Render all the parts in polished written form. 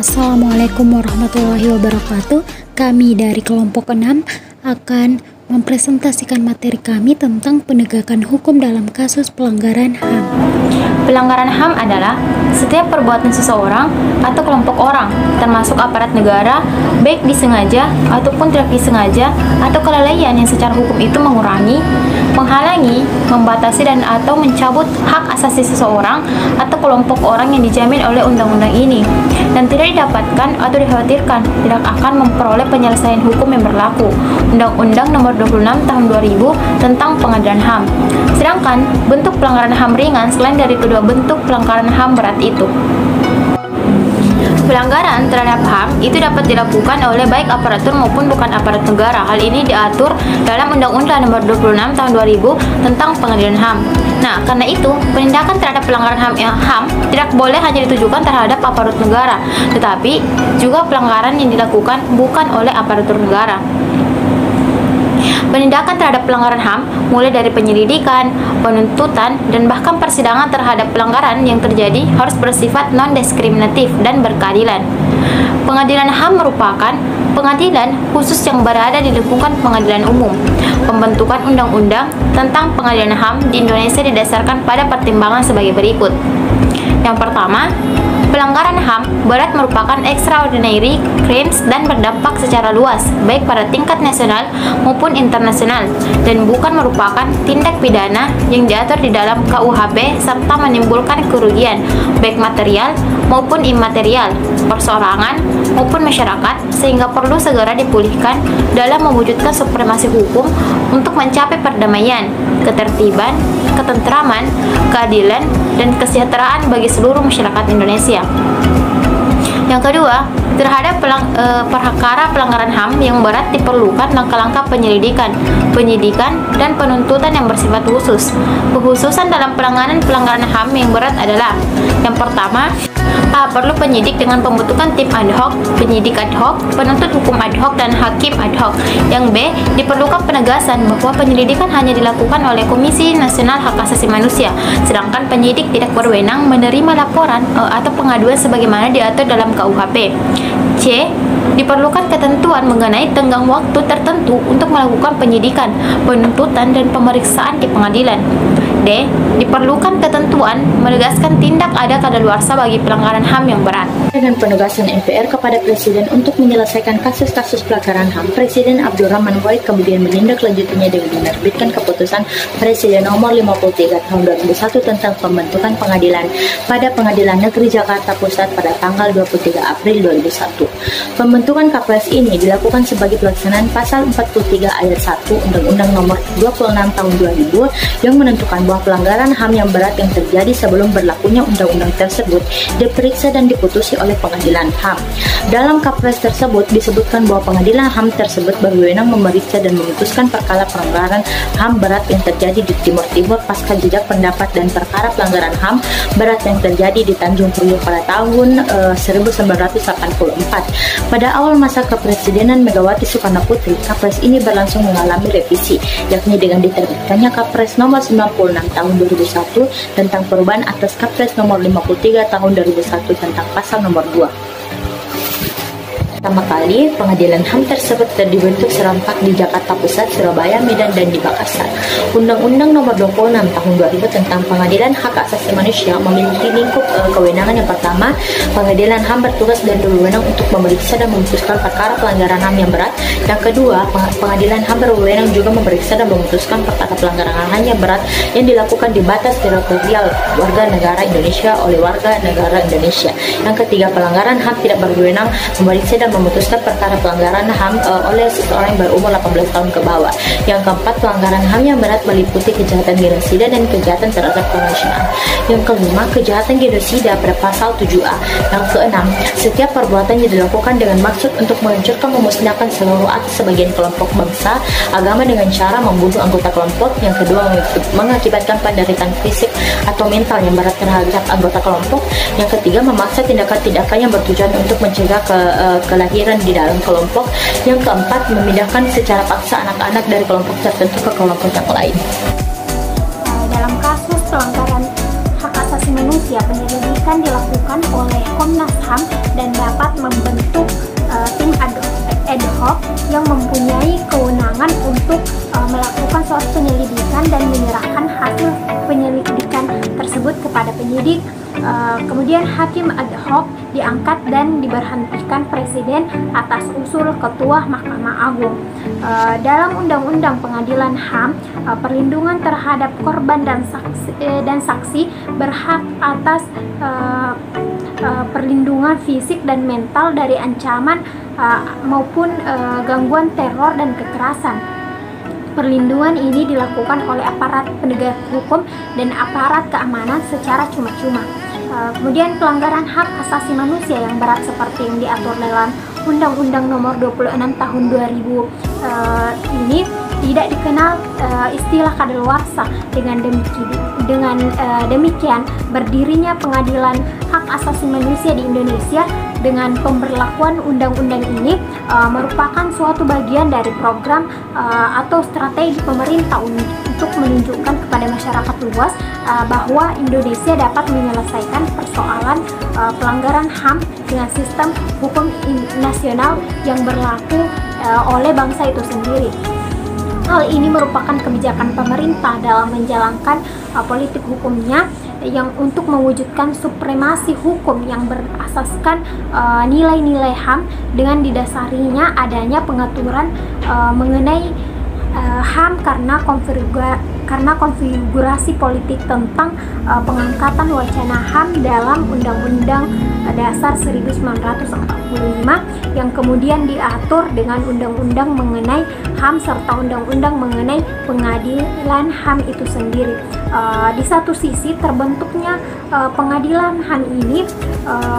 Assalamualaikum warahmatullahi wabarakatuh. Kami dari kelompok 6 akan mempresentasikan materi kami tentang penegakan hukum dalam kasus pelanggaran HAM. Pelanggaran HAM adalah setiap perbuatan seseorang atau kelompok orang, termasuk aparat negara, baik disengaja ataupun tidak disengaja, atau kelalaian yang secara hukum itu mengurangi, menghalangi, membatasi dan atau mencabut hak asasi seseorang atau kelompok orang yang dijamin oleh undang-undang ini, dan tidak didapatkan atau dikhawatirkan tidak akan memperoleh penyelesaian hukum yang berlaku. Undang-Undang Nomor 26 Tahun 2000 tentang Pengadilan HAM. Sedangkan bentuk pelanggaran HAM ringan selain dari kedua bentuk pelanggaran HAM berat itu. Pelanggaran terhadap HAM itu dapat dilakukan oleh baik aparatur maupun bukan aparat negara. Hal ini diatur dalam Undang-Undang Nomor 26 Tahun 2000 tentang Pengadilan HAM. Nah, karena itu, penindakan terhadap pelanggaran HAM tidak boleh hanya ditujukan terhadap aparatur negara, tetapi juga pelanggaran yang dilakukan bukan oleh aparatur negara. Penindakan terhadap pelanggaran HAM mulai dari penyelidikan, penuntutan, dan bahkan persidangan terhadap pelanggaran yang terjadi harus bersifat non-diskriminatif dan berkeadilan. Pengadilan HAM merupakan pengadilan khusus yang berada di lingkungan pengadilan umum. Pembentukan undang-undang tentang pengadilan HAM di Indonesia didasarkan pada pertimbangan sebagai berikut. Yang pertama, pelanggaran HAM berat merupakan extraordinary crimes dan berdampak secara luas, baik pada tingkat nasional maupun internasional, dan bukan merupakan tindak pidana yang diatur di dalam KUHP serta menimbulkan kerugian, baik material maupun imaterial, perseorangan maupun masyarakat, sehingga perlu segera dipulihkan dalam mewujudkan supremasi hukum untuk mencapai perdamaian, ketertiban, ketentraman, keadilan, dan kesejahteraan bagi seluruh masyarakat Indonesia. Yang kedua, terhadap perkara pelanggaran HAM yang berat diperlukan langkah-langkah penyelidikan, penyidikan, dan penuntutan yang bersifat khusus. Kekhususan dalam pelanggaran HAM yang berat adalah: yang pertama, A. Perlu penyidik dengan pembentukan tim ad hoc, penyidik ad hoc, penuntut hukum ad hoc, dan hakim ad hoc. Yang B. Diperlukan penegasan bahwa penyelidikan hanya dilakukan oleh Komisi Nasional Hak Asasi Manusia, sedangkan penyidik tidak berwenang menerima laporan atau pengaduan sebagaimana diatur dalam KUHP. C. Diperlukan ketentuan mengenai tenggang waktu tertentu untuk melakukan penyidikan, penuntutan, dan pemeriksaan di pengadilan. D. Diperlukan ketentuan menegaskan tindak ada kadaluarsa bagi pelanggaran HAM yang berat. Dengan penugasan MPR kepada Presiden untuk menyelesaikan kasus-kasus pelanggaran HAM, Presiden Abdurrahman Wahid kemudian menindaklanjutinya dengan menerbitkan keputusan Presiden Nomor 53 Tahun 2001 tentang pembentukan pengadilan pada Pengadilan Negeri Jakarta Pusat pada tanggal 23 April 2001. Pembentukan KPS ini dilakukan sebagai pelaksanaan Pasal 43 Ayat 1 Undang-Undang Nomor 26 Tahun 2000 yang menentukan bahwa pelanggaran HAM yang berat yang terjadi sebelum berlakunya undang-undang tersebut diperiksa dan diputusi oleh pengadilan HAM. Dalam Kepres tersebut disebutkan bahwa pengadilan HAM tersebut berwenang memeriksa dan memutuskan perkara pelanggaran HAM berat yang terjadi di Timur Timur pasca jejak pendapat dan perkara pelanggaran HAM berat yang terjadi di Tanjung Priok pada tahun 1984. Pada awal masa kepresidenan Megawati Soekarno Putri, Kepres ini berlangsung mengalami revisi, yakni dengan diterbitkannya Kepres Nomor 96 Tahun 2001 tentang perubahan atas Kepres Nomor 53 Tahun 2001 tentang Pasal Nomor 2. Pertama kali, pengadilan HAM tersebut dibentuk serentak di Jakarta Pusat, Surabaya, Medan, dan di Makassar. Undang-Undang Nomor 26 Tahun 2000 tentang Pengadilan Hak Asasi Manusia memiliki lingkup kewenangan. Yang pertama, pengadilan HAM bertugas dan berwenang untuk memeriksa dan memutuskan perkara pelanggaran HAM yang berat. Yang kedua, pengadilan HAM berwenang juga memeriksa dan memutuskan perkara pelanggaran HAM yang berat yang dilakukan di batas teritorial warga negara Indonesia oleh warga negara Indonesia. Yang ketiga, pelanggaran HAM tidak berwenang memeriksa dan memutuskan perkara pelanggaran HAM oleh seseorang yang berumur 18 tahun ke bawah. Yang keempat, pelanggaran HAM yang berat meliputi kejahatan genosida dan kejahatan terhadap kemanusiaan. Yang kelima, kejahatan genosida pada pasal 7A. Yang keenam, setiap perbuatan yang dilakukan dengan maksud untuk menghancurkan, memusnahkan seluruh atau sebagian kelompok bangsa, agama dengan cara membunuh anggota kelompok. Yang kedua, mengakibatkan penderitaan fisik atau mental yang berat terhadap anggota kelompok. Yang ketiga, memaksa tindakan-tindakan yang bertujuan untuk mencegah kelahiran di dalam kelompok. Yang keempat, memindahkan secara paksa anak-anak dari kelompok tertentu ke kelompok yang lain. Dalam kasus pelanggaran hak asasi manusia manusia. Penyelidikan dilakukan oleh Komnas HAM dan dapat membentuk tim ad hoc yang mempunyai kewenangan untuk melakukan suatu penyelidikan dan menyerahkan hasil penyelidikan tersebut kepada penyidik. Kemudian hakim ad hoc diangkat dan diberhentikan Presiden atas usul Ketua Mahkamah Agung. Dalam Undang-Undang Pengadilan HAM, perlindungan terhadap korban dan saksi berhak atas perlindungan fisik dan mental dari ancaman maupun gangguan teror dan kekerasan. Perlindungan ini dilakukan oleh aparat penegak hukum dan aparat keamanan secara cuma-cuma. Kemudian pelanggaran hak asasi manusia yang berat seperti yang diatur dalam Undang-Undang Nomor 26 Tahun 2000 ini tidak dikenal istilah kadaluarsa. Dengan demikian berdirinya Pengadilan Hak Asasi Manusia di Indonesia dengan pemberlakuan undang-undang ini merupakan suatu bagian dari program atau strategi pemerintah untuk menunjukkan kepada masyarakat luas bahwa Indonesia dapat menyelesaikan persoalan pelanggaran HAM dengan sistem hukum nasional yang berlaku oleh bangsa itu sendiri. Hal ini merupakan kebijakan pemerintah dalam menjalankan politik hukumnya yang untuk mewujudkan supremasi hukum yang berasaskan nilai-nilai HAM dengan didasarinya adanya pengaturan mengenai HAM karena konfigurasi politik tentang pengangkatan wacana HAM dalam Undang-Undang Dasar 1945 yang kemudian diatur dengan Undang-Undang mengenai HAM serta Undang-Undang mengenai Pengadilan HAM itu sendiri. Di satu sisi terbentuknya Pengadilan HAM ini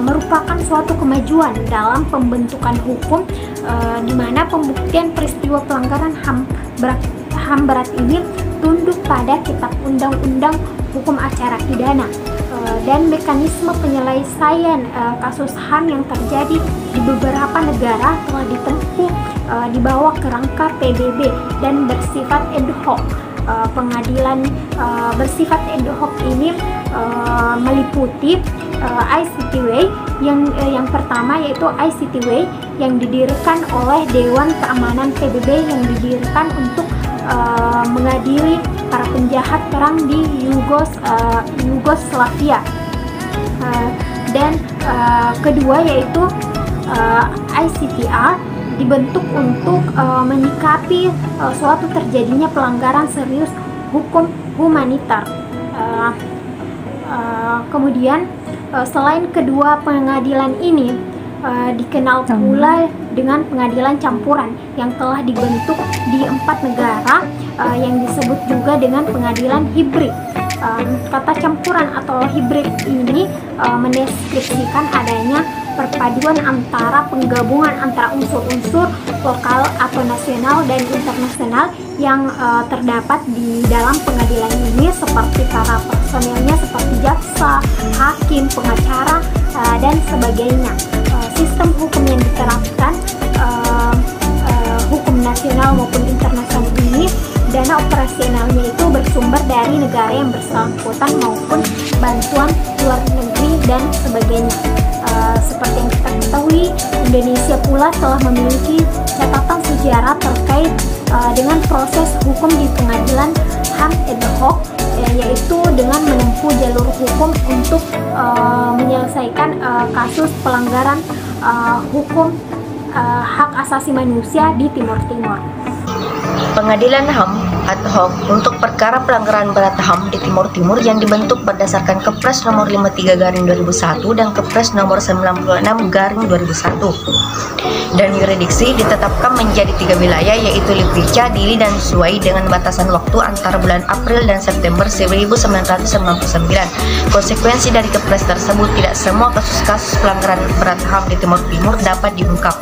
merupakan suatu kemajuan dalam pembentukan hukum di mana pembuktian peristiwa pelanggaran HAM berat ini tunduk pada Kitab Undang-Undang Hukum Acara Pidana dan mekanisme penyelesaian kasus HAM yang terjadi di beberapa negara telah ditempuh di bawah kerangka PBB dan bersifat ad hoc. Pengadilan bersifat ad hoc ini meliputi ICTW yang pertama yaitu ICTW yang didirikan oleh Dewan Keamanan PBB yang didirikan untuk mengadili para penjahat perang di Yugoslavia. Dan kedua yaitu ICTR dibentuk untuk menyikapi suatu terjadinya pelanggaran serius hukum humanitar. Kemudian selain kedua pengadilan ini dikenal pula dengan pengadilan campuran yang telah dibentuk di 4 negara yang disebut juga dengan pengadilan hibrid. Kata campuran atau hibrid ini mendeskripsikan adanya perpaduan antara penggabungan antara unsur-unsur lokal atau nasional dan internasional yang terdapat di dalam pengadilan ini seperti para personelnya seperti jaksa, hakim, pengacara, dan sebagainya. Sistem hukum yang diterapkan hukum nasional maupun internasional ini dana operasionalnya itu bersumber dari negara yang bersangkutan maupun bantuan luar negeri dan sebagainya. Seperti yang kita ketahui, Indonesia pula telah memiliki catatan sejarah terkait dengan proses hukum di pengadilan HAM ad hoc, yaitu dengan menempuh jalur hukum untuk menyelesaikan kasus pelanggaran hukum hak asasi manusia di Timur Timur. Pengadilan HAM ad hoc untuk perkara pelanggaran berat HAM di Timur Timur yang dibentuk berdasarkan Kepres nomor 53/2001 dan Kepres nomor 96/2001. Dan yurisdiksi ditetapkan menjadi 3 wilayah yaitu Lippica, Dili, dan Suai dengan batasan waktu antara bulan April dan September 1999. Konsekuensi dari Kepres tersebut, tidak semua kasus-kasus pelanggaran berat HAM di Timur Timur dapat diungkap,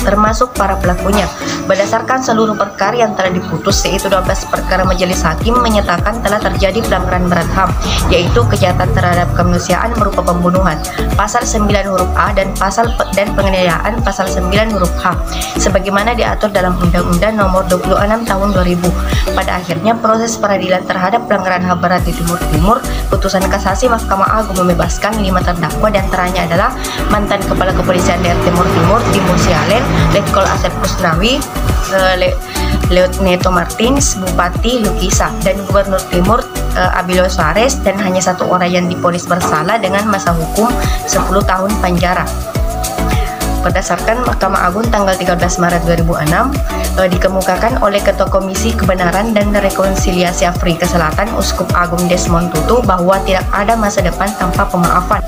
termasuk para pelakunya. Berdasarkan seluruh perkara yang telah diputus, yaitu 12 perkara majelis hakim menyatakan telah terjadi pelanggaran berat HAM, yaitu kejahatan terhadap kemanusiaan berupa pembunuhan, pasal 9 huruf A dan penganiayaan pasal 9 huruf H, sebagaimana diatur dalam Undang-Undang Nomor 26 Tahun 2000. Pada akhirnya proses peradilan terhadap pelanggaran HAM berat di Timur Timur, putusan kasasi Mahkamah Agung membebaskan 5 terdakwa, di antaranya adalah mantan Kepala Kepolisian daerah Timur Timur Timur Sialen, Letkol Asep Kusnawi, Leutneto Martins, Bupati Lukisa, dan Gubernur Timur Abilo Suarez, dan hanya satu orang yang divonis bersalah dengan masa hukum 10 tahun penjara. Berdasarkan Mahkamah Agung tanggal 13 Maret 2006, dikemukakan oleh Ketua Komisi Kebenaran dan Rekonsiliasi Afrika Selatan Uskup Agung Desmond Tutu bahwa tidak ada masa depan tanpa pemaafan.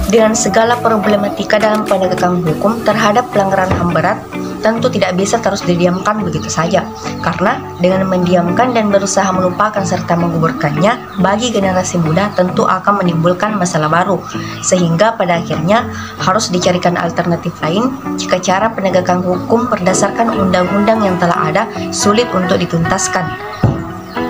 Dengan segala problematika dalam penegakan hukum terhadap pelanggaran HAM berat, tentu tidak bisa terus didiamkan begitu saja, karena dengan mendiamkan dan berusaha melupakan serta menggugurkannya, bagi generasi muda tentu akan menimbulkan masalah baru, sehingga pada akhirnya harus dicarikan alternatif lain jika cara penegakan hukum berdasarkan undang-undang yang telah ada sulit untuk dituntaskan.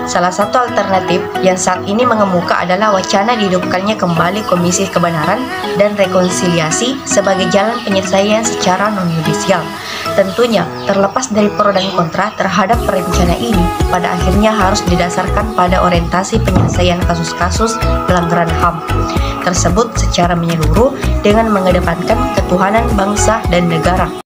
Salah satu alternatif yang saat ini mengemuka adalah wacana dihidupkannya kembali Komisi Kebenaran dan Rekonsiliasi sebagai jalan penyelesaian secara non-yudisial. Tentunya, terlepas dari pro dan kontra terhadap rencana ini, pada akhirnya harus didasarkan pada orientasi penyelesaian kasus-kasus pelanggaran HAM tersebut secara menyeluruh dengan mengedepankan ketuhanan bangsa dan negara.